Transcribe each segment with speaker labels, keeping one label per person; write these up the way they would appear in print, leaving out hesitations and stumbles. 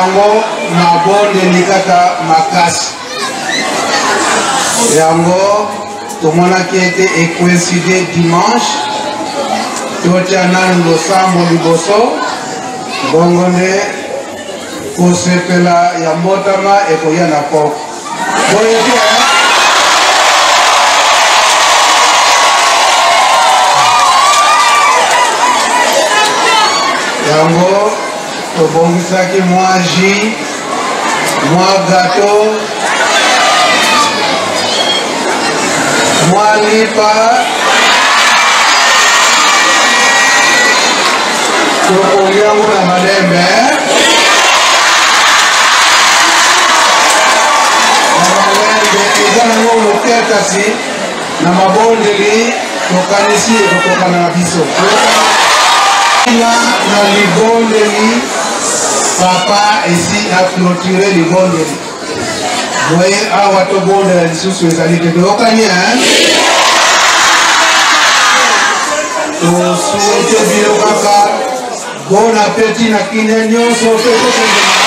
Speaker 1: yango mabonde nikaka makasi yango tomona qui était coïncidé dimanche totiana losambo liboso bongo nde kosepela ya mbotama ekoya na poko yango tobongisaki mwa jus mwa gâteau mwa lipa tokongiango na malembe eza nango moke kasi na mabondeli tokanisi ekokokana na biso na libondeli papa ici a clôturé libondeli voyez awa tobondela lisusu ezali te toyokani tosuete bino kaka bon appétit na kine nyonso pe tokende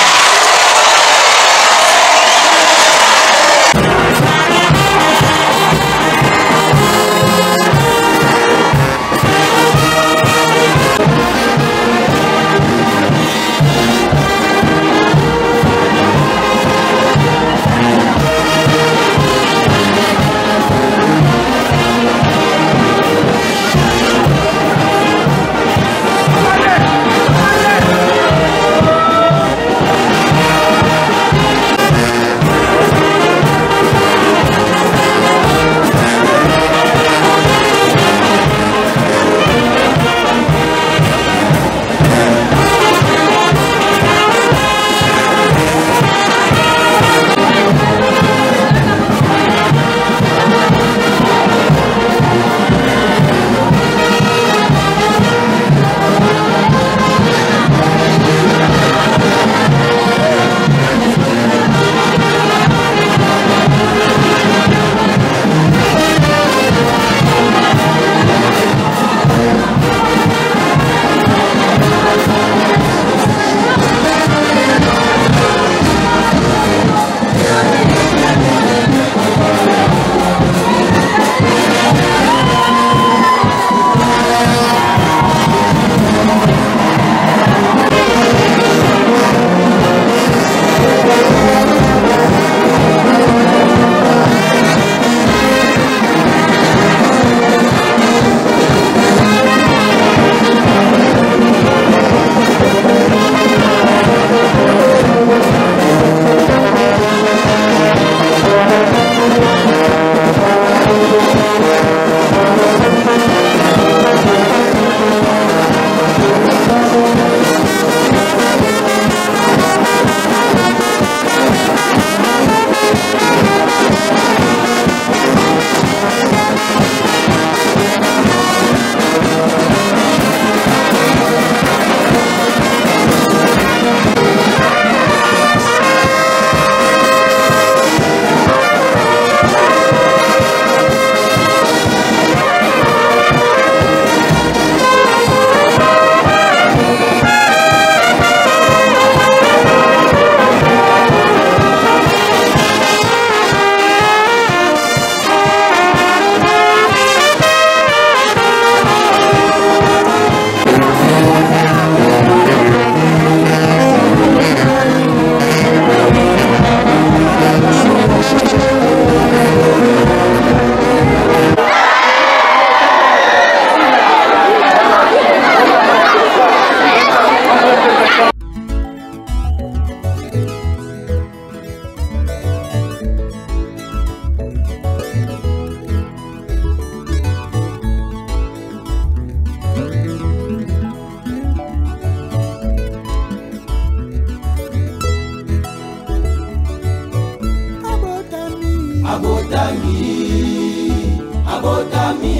Speaker 2: abotami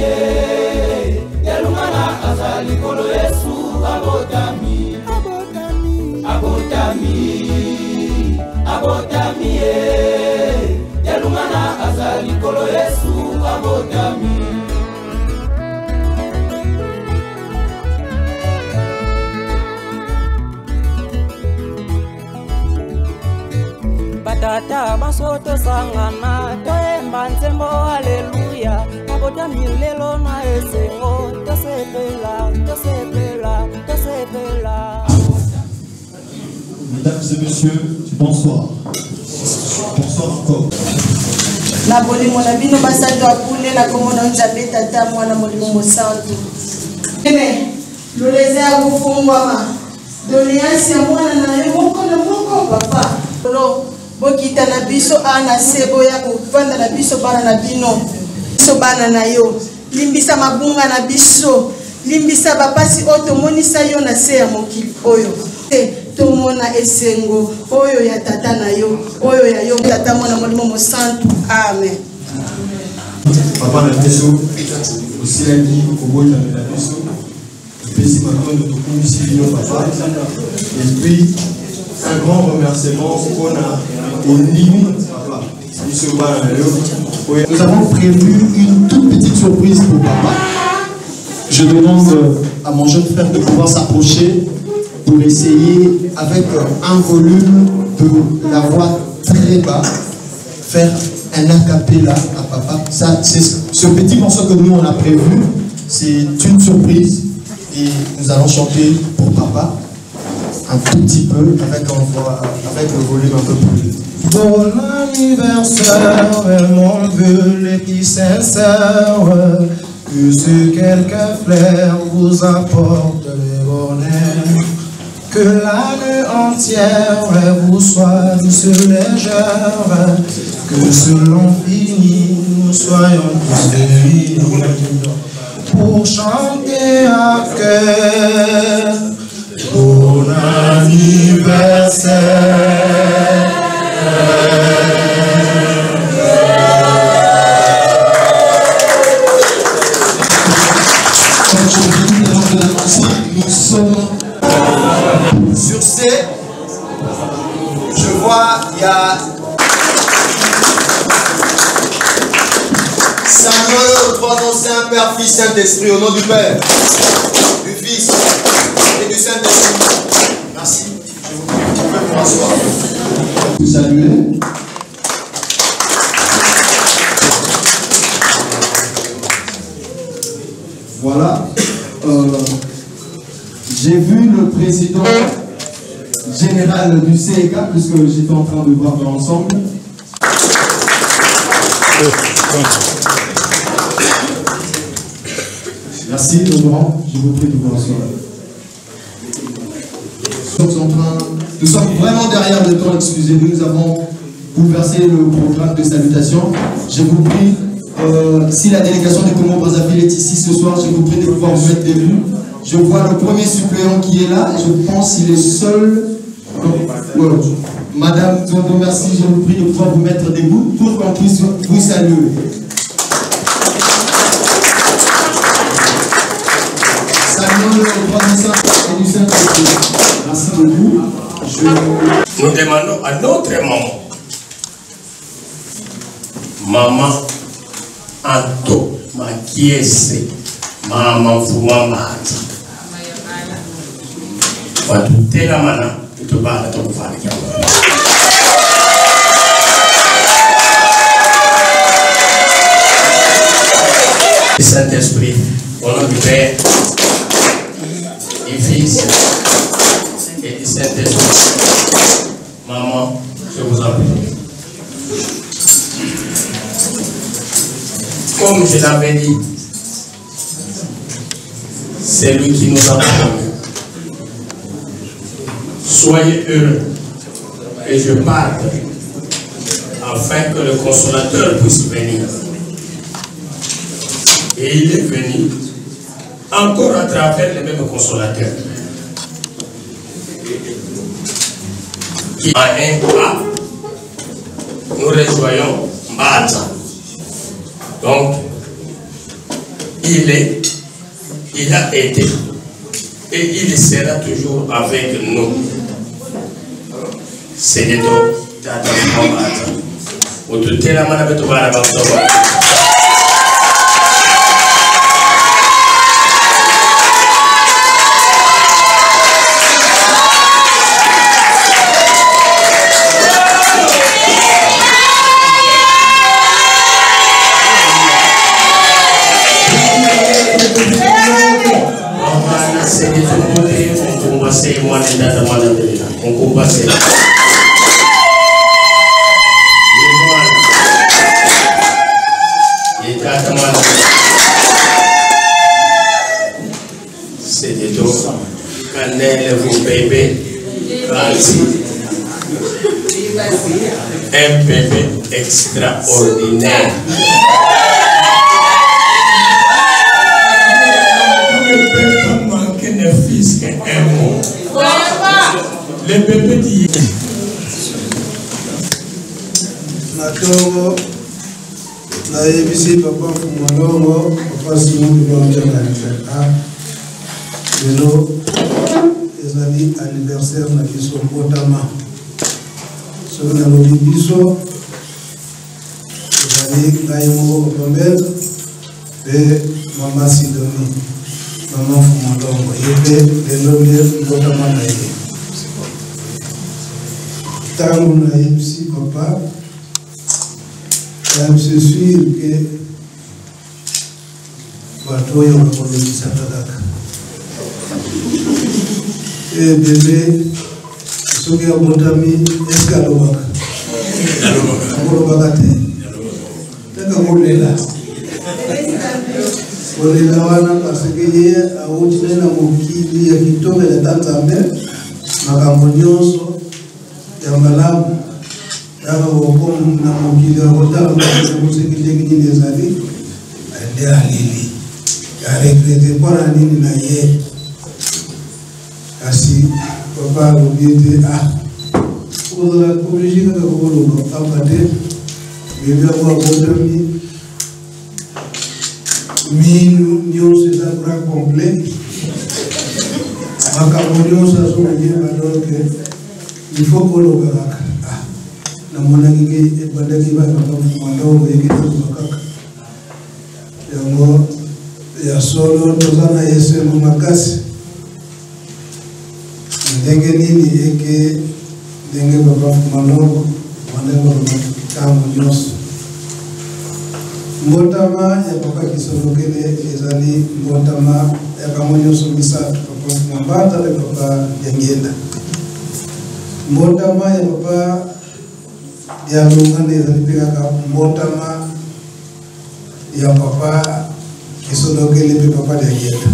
Speaker 2: yelungana azali kolo Yesu abotami yelungana azali kolo Yesu abotami
Speaker 3: tata basoto sangana toemba nzembo haleluya mabota milelo na esengo tosepela tosepela tosepela.
Speaker 4: Mesdames et messieurs, bonsoir. Bonsoir encore.
Speaker 5: Na bolimo na bino basatu apune na komona nzambe tata mwana molimo mosantu. Ene loleze akufungwama doléance ya mwana na yo moko na moko papa. Lo bokita na biso ana sebo ya kuvanda na biso bana na bino. Biso bana na yo. Limbisa mabunga na biso. Limbisa bapasi oto monisa yo na se ya mokili oyo. Tomona esengo oyo ya tata na yo oyo ya yo tata mwana molimo mosantu. Amen.
Speaker 4: Papa na biso aussi la vie au bout de la biso. Merci maintenant de tout ici papa. Et puis un grand remerciement qu'on a au limite papa. Nous avons prévu une toute petite surprise pour papa. Je demande à mon jeune frère de pouvoir s'approcher pour essayer avec un volume de la voix très bas faire un acapella à papa. Ça, c'est ce petit morceau que nous on a prévu, c'est une surprise et nous allons chanter pour papa un tout petit peu avec le volume un peu plus. Bon anniversaire, mon vœu les plus sincères, que ce quelques fleurs vous apporte le bonheur. Que l'année entière vous soit douce légère, que selon fini nous soyons tous réunis pour chanter à cœur. Bon anniversaire. Nous sommes sur C. Je vois il y a Samuel, trois noms saints, Père, Fils, Saint-Esprit, au nom du Père, du Fils et du Saint-Esprit. Merci. Je vous prie pour m'asseoir. Vous saluez. Voilà. J'ai vu le président général du CEK, puisque j'étais en train de voir l'ensemble. Merci, Laurent. Je vous prie de vous asseoir. Nous sommes vraiment derrière le temps, excusez-nous. Nous avons bouleversé le programme de salutation. Je vous prie, si la délégation du Congo-Brazzaville est ici ce soir, je vous prie de pouvoir vous mettre debout. Je vois le premier suppléant qui est là, et je pense qu'il est seul. Madame Zondo, merci, je vous prie de pouvoir vous mettre debout pour qu'on puisse vous saluer. Saluons le roi du Saint et du Saint-Esprit. Merci beaucoup.
Speaker 6: Nous demandons à notre maman Anto, ma kiese, maman Fouamati. Watutela mana, tutubala tukufanya kiambo. Saint-Esprit, au nom du Père, du Fils et du Saint-Esprit. Maman, je vous en prie. Comme je l'avais dit, c'est lui qui nous a promis. Soyez heureux et je parle afin que le consolateur puisse venir. Et il est venu encore à travers les mêmes consolateurs. Qui a un pas, nous rejoignons Mbata. Donc, il a été et il sera toujours avec nous. C'est des trop. mwana ndata mwana mbele mukupase c'est des dos cannelle vous bébé vas-y un bébé extraordinaire ne peut pas manquer de fils et un mot le bébé dit
Speaker 1: Matongo na yebisi papa Fumalongo papa Simon Bilonja na Afrika lelo ezali anniversaire na biso Mbotama so na lobi biso ezali ngai moko Pambele pe mama Sidonie mama Fumalongo yebe lelo le Mbotama na ye tango na yebisi papa. Je suis sûr que Batoyo va connaître sa tadaka. Et bébé, ce qui a Mbotami, est-ce qu'il y a l'obaka? L'obaka te. T'as qu'à là. On est là parce que hier, à Outine, à Mokili, à Kitome, à Tanzambe, Makambonyoso, Yambalamu. Comme na mokili akotala musekile kini ezali ande alili aregrete mpona nini na ye kasi papa alobi ete kozala oblige kaka koloba papa te bebe ako abotami minu nyonso eza bra complet makambo nyonso azokoyeba donc il faut koloba kaka namona kike ebandaki ba papa Fumalongo yekitoka kaka yango ya solo tozana yesemo makasi ndenge nini eke ndenge papa Fumalongo manengo makambo nyonso Mbotama ya papa Kisolokele ezali Mbotama ya kamo nyonso misato papa Mwambata pe papa Yangenda Mbotama ya papa ya lungane ezali kaka Mbotama ya papa Kisolokele pe papa Yangenda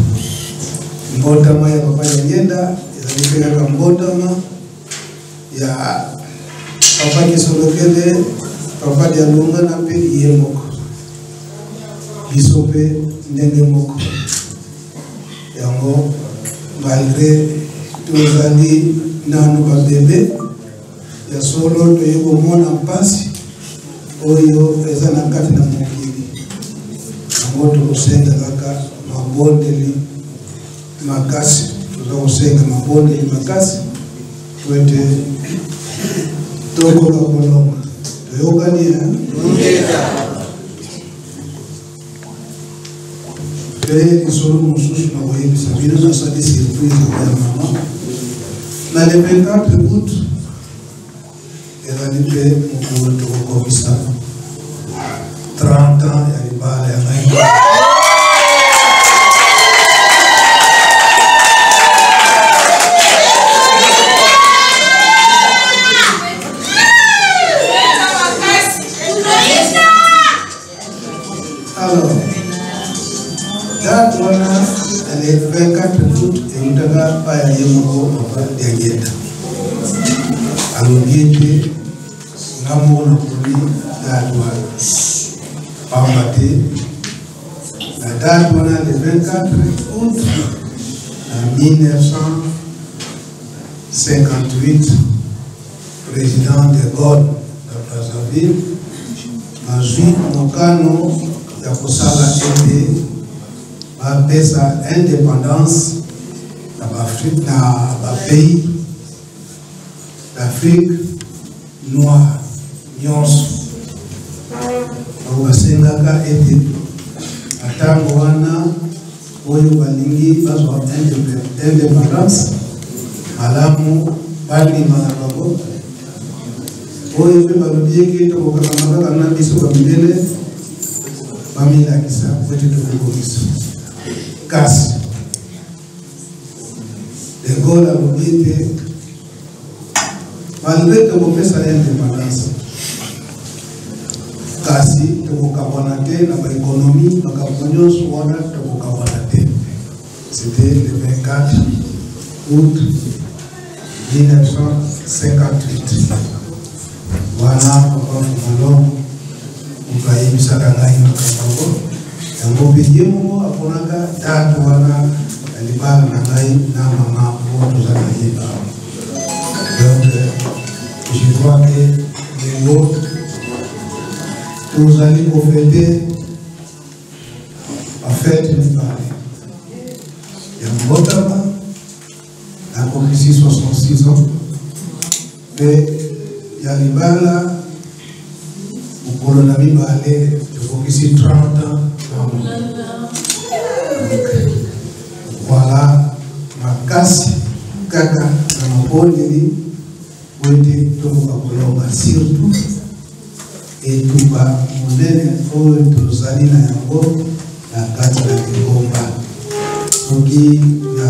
Speaker 1: Mbotama ya papa Yangenda ezali kaka Mbotama ya papa Kisolokele papa ya lungana pe yemoko biso pe ndenge moko yango malgré tozali nanu babebe ya solo toyekomona mpasi oyo eza na kati na mokili yango tokosenga kaka mabondeli makasi toza kosenga mabondeli makasi po ete tokoka kolonga toyokani et solo mususu na koyebisa bino nasali surprise ya mama na le 24 août ezali mpe mokolo tokokomisa 30 ans ya libala ya ngai le 24 août et utaka paya yemoko papa Yangenda alobiete ngamona kuli datwa pambate la date wana le 24 août en 1958 président de Gaulle de Brazzaville mazwi mokano ya kosala ete pesa indépendance na Afrique na pays d'Afrique noire nyonso basengaka ete atango wana oyo balingi bazwa indépendance malamu balima na bango oyo mpe balobi eke tokokakama kaka na biso bamindele bamilakisa ete tokokomisa kasi l'école a l'obité, malgré que vous faites ça l'indépendance, kasi tokokabwanate na baéconomie bakabonyo suona tokokabwanate. C'était le 24 août 1958. Voilà papa Malongo ukayibisa kangai makambo yango bidimu aponaka tatu wana alibana na ngai na mama wote za kaiba. Donc je crois que les autres vous allez profiter en fait une parole. Il y a un Botama, la commission 66 ans, mais il y a l'Ibala, au colonami balé, la commission 30 ans. Voilà, ma casse, caca, ma poli, où était tout le monde, surtout. Et tout bas, mon aîné, oh, tout ça, il y a un beau, la carte de combat. Donc, il y a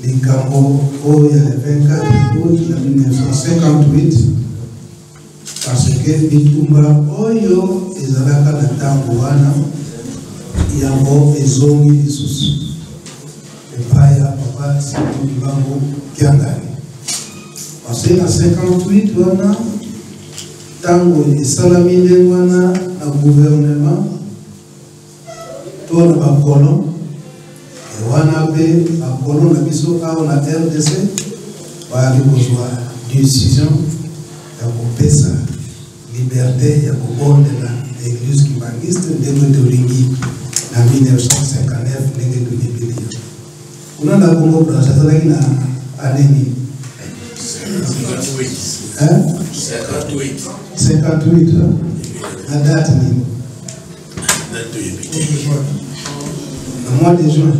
Speaker 1: les Cambo, oh, il y a le 24 août 1958, parce que Bitumba, oh, yo, ils avaient qu'à la Tambouana, il y a beau, ils ont mis des soucis. Et pas, il y a papa, c'est tout le Bambo qui a gagné. Parce que en 58, on a tango esalami ndenge wana na gouvernement to na bakolo wana mpe bakolo na biso awa na RDC bayaki kozwa décision ya kopesa liberté ya kobondela église kibangiste ndenge tolingi na 1959 ndenge tonyepeli yo kuna na Congo Brazza azalaki na aneni 58, la date le mois de juin.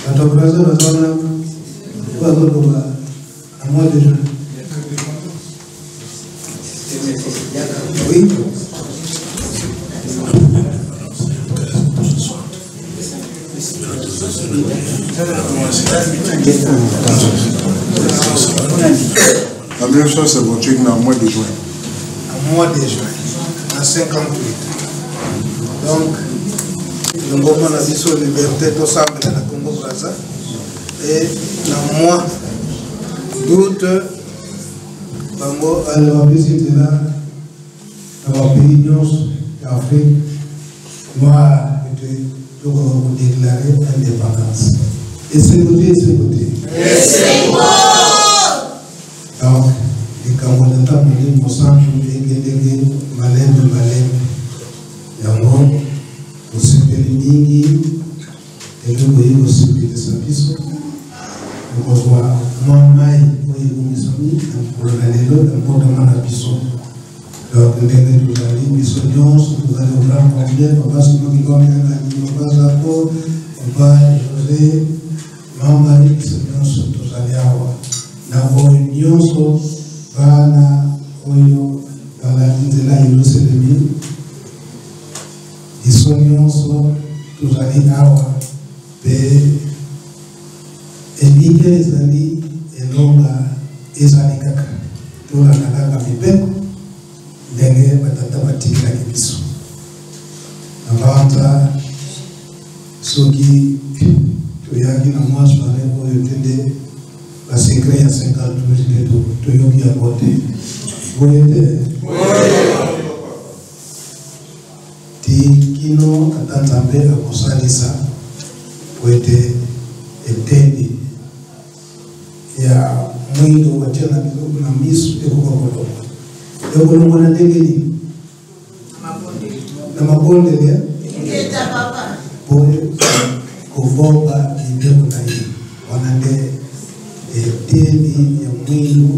Speaker 1: Quand on présente le mois de juin. Oui.
Speaker 7: La même chose, c'est votre truc dans le mois de juin.
Speaker 1: En mois de juin, en 58. Donc, le mouvement a dit sur la liberté, tout ça, dans la Congo Brazza. Et dans le mois d'août, Bango a visité là, dans le pays d'Afrique, noir, pour déclarer l'indépendance. Et c'est côté, c'est côté. Et c'est bon! Donc, les Camerounais ont dit que ça, je malem. Yango, aussi Péliningi, et le pays aussi de Sapiso. Donc, on voit, moi, Maï, mes amis, pour le comportement de la Piso. Donc, nous allons missionner, nous allons voir combien, papa, c'est moi qui va papa, Zako, papa, José, maman, missionner, tous allés à na nyonso bana oyo balandela Yerusalemi iso nyonso tozali awa pe elingi ezali elonga ezali kaka tolanda kaka mibeko ndenge batata batikilaki biso na banta soki toyaki na mwa soare oyo tende la secret à 50 jours de Toyoki à côté. Vous êtes Tikino, Katantambe, à Kosalisa, vous êtes étendi. Il y a moins de voitures na miss et Coca-Cola. Et vous nous avez dit na maponde ya ingeta papa pour kuvoba ndio kunai wanande eteni ya mwingu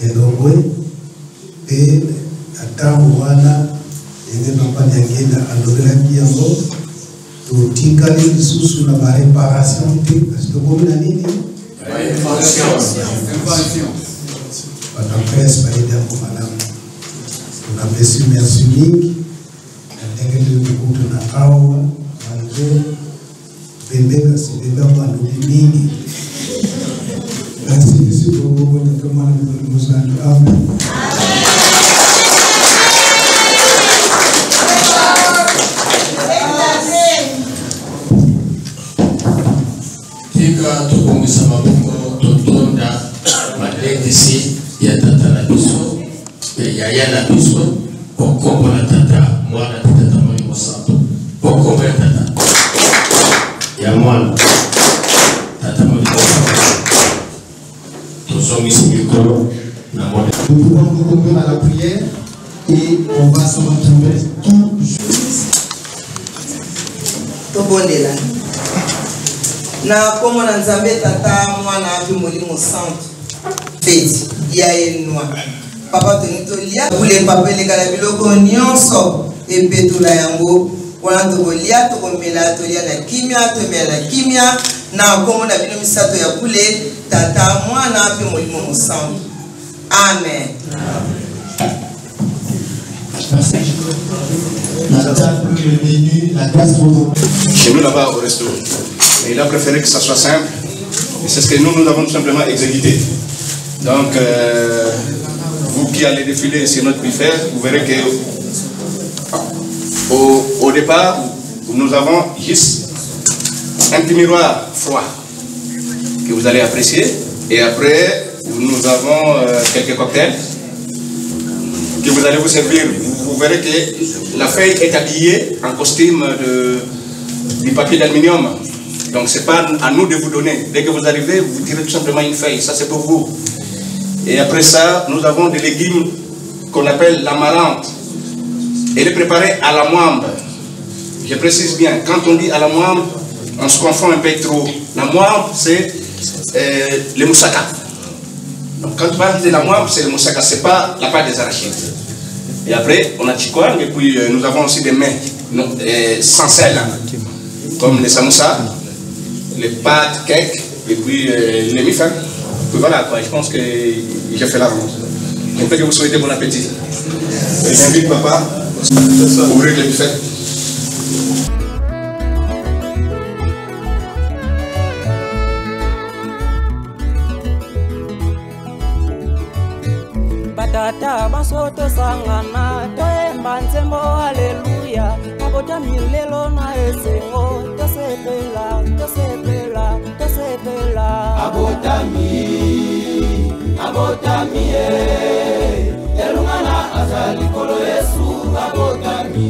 Speaker 1: ya longwe pe atangu wana ende papa nyangenda alogera yango tutikali lisusu na ba réparation te parce que comme na nini réparation batampresse baida kwa madame tunapesi merci mingi ndenge ndio na awa malgré malobi mingi. Merci beaucoup tata mwana Molimo Mosantu. Amen.
Speaker 6: Tika tubongisa maboko totonda madetisi ya tata na biso ya yaya na biso pokombo na tata mwana tata Molimo Mosantu pokombo ya tata ya mwana tata Molimo Mosantu tozongisi mikolo na mwana.
Speaker 4: Nous pouvons nous conduire à la prière et on va se retrouver tout juste.
Speaker 5: Tobondela na komo na Nzambe tata mwana api Molimo Mosantu feti ya enwa papa tonitolia bule papele kala biloko nyonso epetula yango wana tokolia tokomela tolia na kimia na komo na bino misato ya bule tata mwana api Molimo Mosantu. Amen.
Speaker 4: La table, le menu, la gastronomie.
Speaker 8: Chez nous là-bas au resto. Et il a préféré que ça soit simple. Et c'est ce que nous avons tout simplement exécuté. Donc, vous qui allez défiler sur notre buffet, vous verrez que au départ, nous avons juste un petit miroir froid que vous allez apprécier. Et après, nous avons quelques cocktails que vous allez vous servir. Vous verrez que la feuille est habillée en costume du papier d'aluminium. Donc ce n'est pas à nous de vous donner. Dès que vous arrivez, vous tirez tout simplement une feuille. Ça c'est pour vous. Et après ça, nous avons des légumes qu'on appelle l'amarante. Elle est préparée à la moimbe. Je précise bien, quand on dit à la moimbe, on se confond un peu trop. La moimbe, c'est le moussaka. Donc quand on parle de la moimbe, c'est le moussaka, ce n'est pas la pâte des arachides. Et après, on a chikwang, et puis nous avons aussi des mets sans sel, comme les samoussas, les pâtes, cakes, et puis les mifins. Puis voilà, quoi, je pense que j'ai fait la ronde. Je peux que vous souhaitez bon appétit. Et j'invite papa à ouvrir le buffet.
Speaker 3: Batata basoto sangana toemba nzembo haleluya mabota milelo na esengo tosepela abotami elungana azali kolo Yesu abotami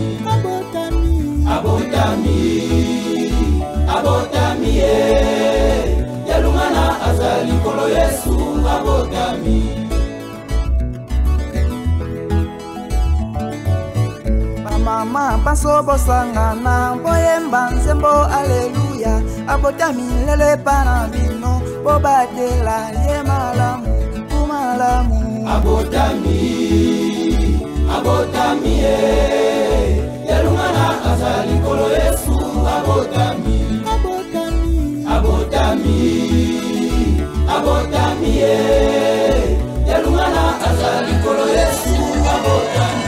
Speaker 3: elungana azali kolo Yesu abotami. Mama basobo sangana boyemba nzembo aleluya abotami lele pana bino bobadela ye malamu kumalamu abotami yalungana azali kolo Yesu abotami yalungana azali kolo Yesu abotami.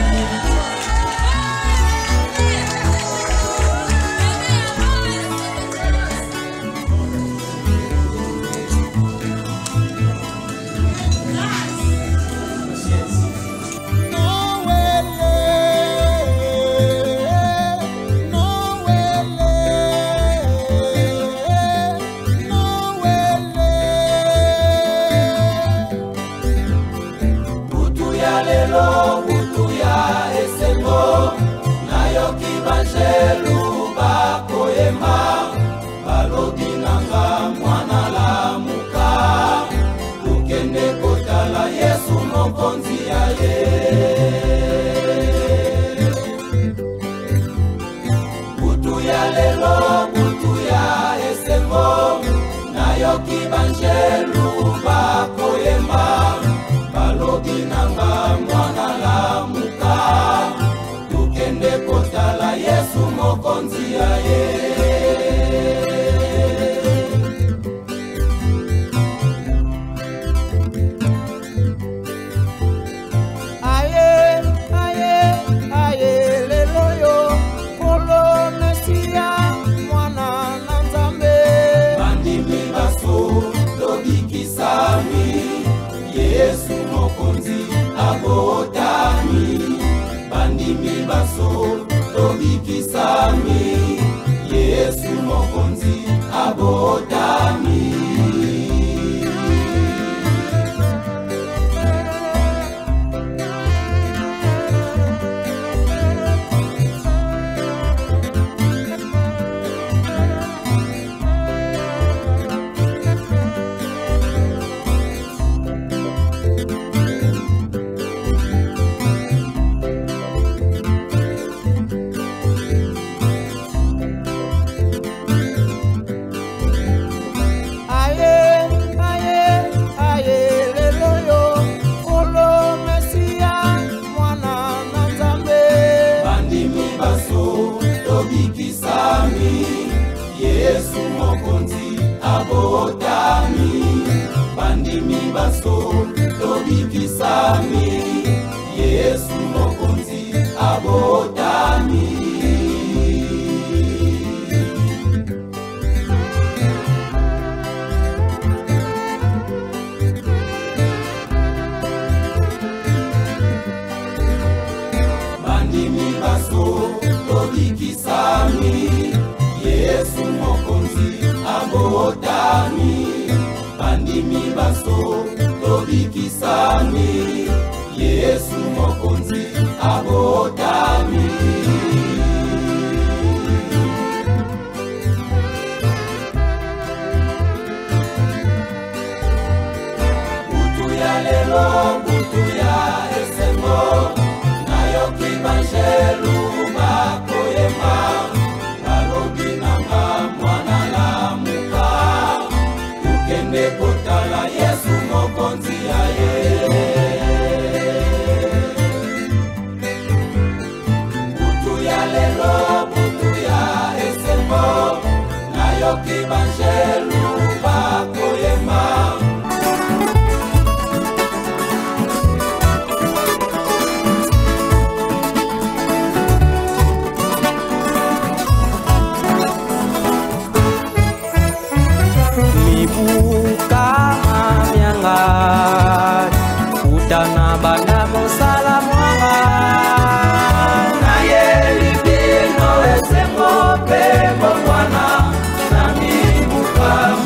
Speaker 2: tobikisami Yesu mokonzi abotami. Yesu mokonzi abotami, bandimi baso tobikisami. Yesu mokonzi abotami. Bandimi baso tobikisami. Yesu mokonzi abotami, bandimi baso tobikisami. Yesu mokonzi abotami. Butu ya lelo, butu ya esengo, nayoki banjelu bakoyema. Kotala Yesu mokonzi aye. Butu ya lelo, butu ya esembo, nayoki banjelu bakoyema.
Speaker 3: Utana banda mosala mwanga
Speaker 2: na yeli bino esengo pe mwana na mibuka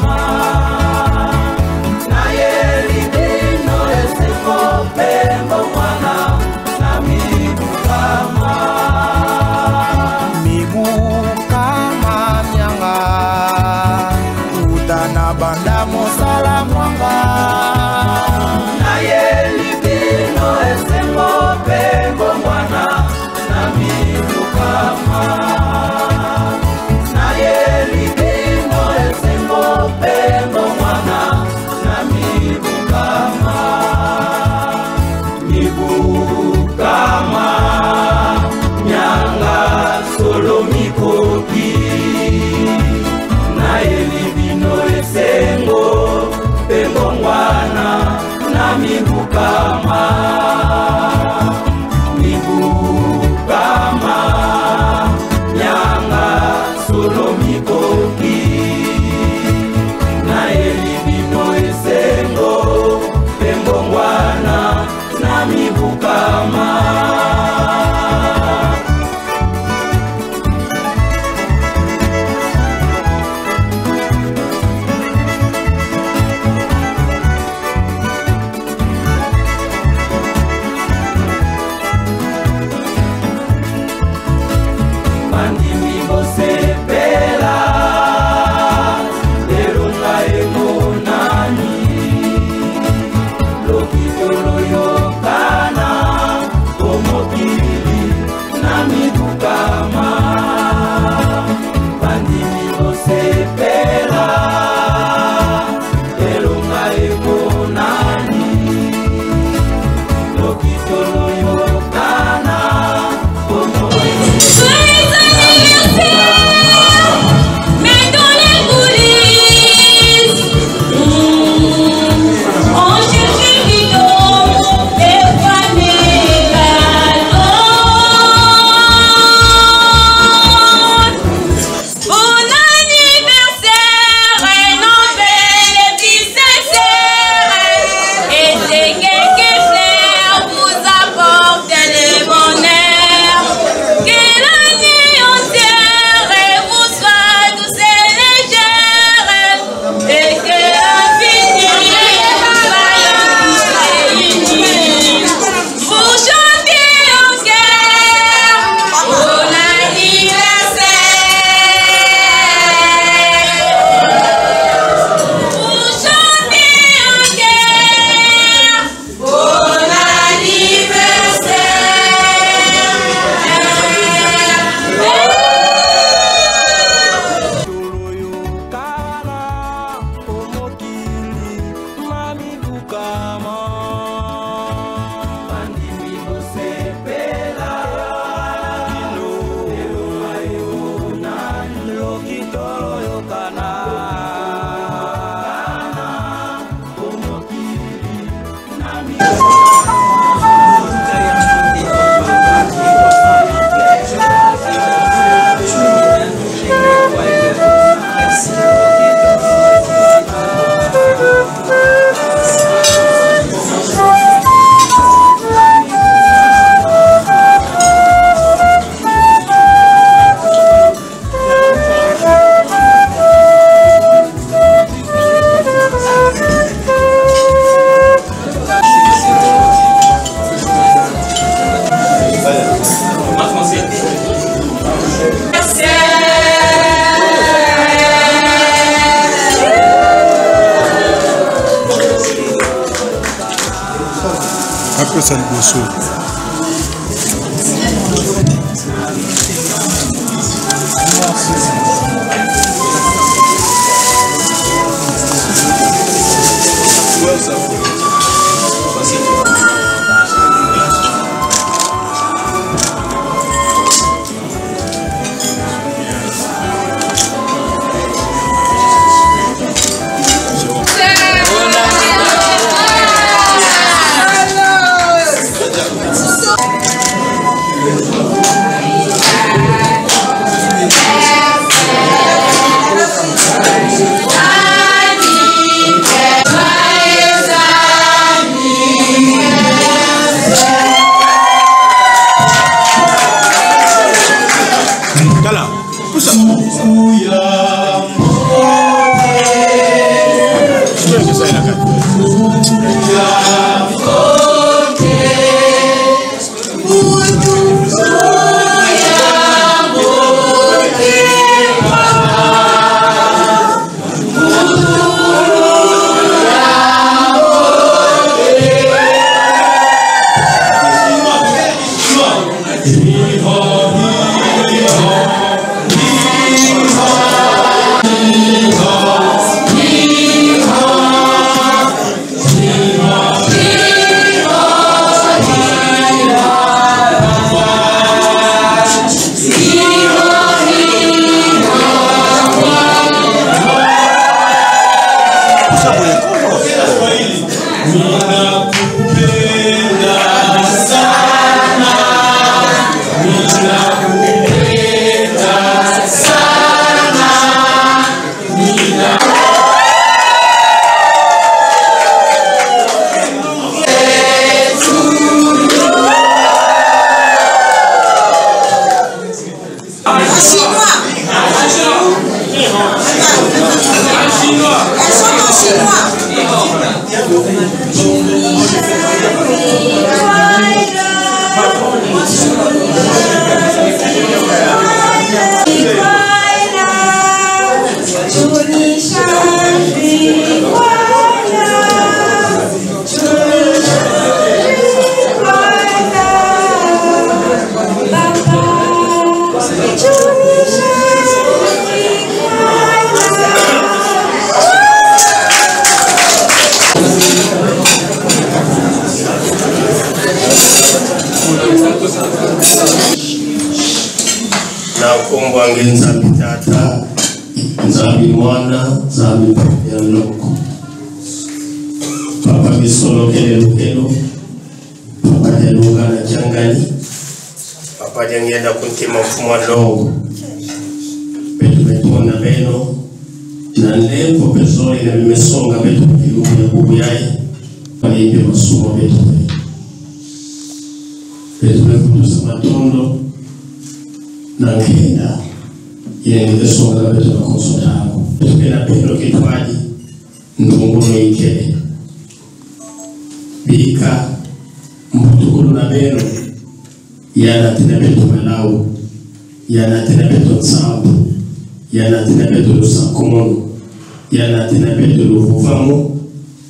Speaker 7: kopesa liboso.
Speaker 6: Nzambi Tata, Nzambi Mwana, Nzambi Papa Loko. Papa Misolo Kelo, Papa Deluga na Changani, Papa Jangenda Kuntima Mfumwa Longo, Betu na Beno, na Nempo Pesori na Mimesonga Betu Kilumu ya Bubu Yai, Palipe Masumo Betu Kutusa Matondo, na Kenda. Ile songa betu na konsotako tupenda pendo kitwaji ndunguno ikele bika mtukulu na beno yana tina betu malau yana tina betu nsambu yana tina betu lusakomono yana tina betu luvufamu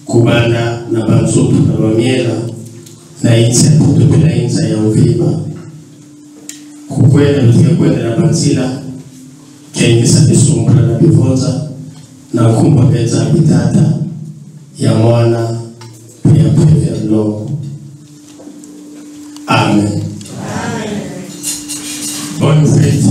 Speaker 6: kubanda na banzotu na mamiela na insa kutupila insa ya uvima kukwenda nutia kwenda na banzila Kengi sabisumbra na bivoza na kumba beza bitata ya mwana pia pia Loko. Amen. Bonne fête.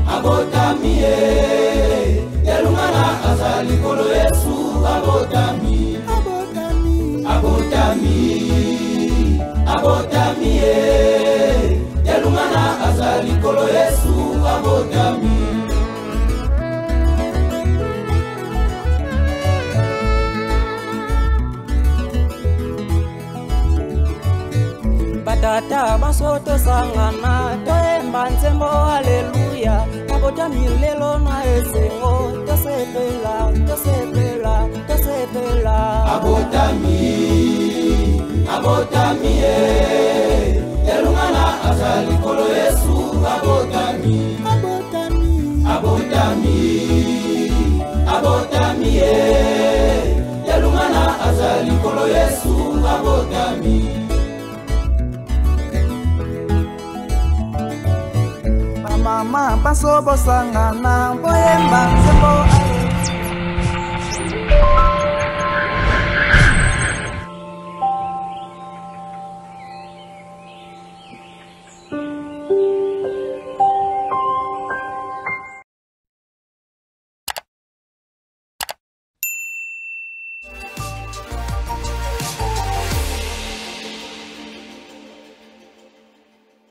Speaker 2: Abotami Yalumana azali kolo Yesu abotami Yalumana azali kolo Yesu abotami
Speaker 3: Batata basoto sangana toemba nzembo haleluya abotami lelo na esengo tosepela
Speaker 2: yalungana azali kolo Yesu abotami abotami abotami yalungana azali kolo Yesu abotami.
Speaker 9: Mama paso bosangana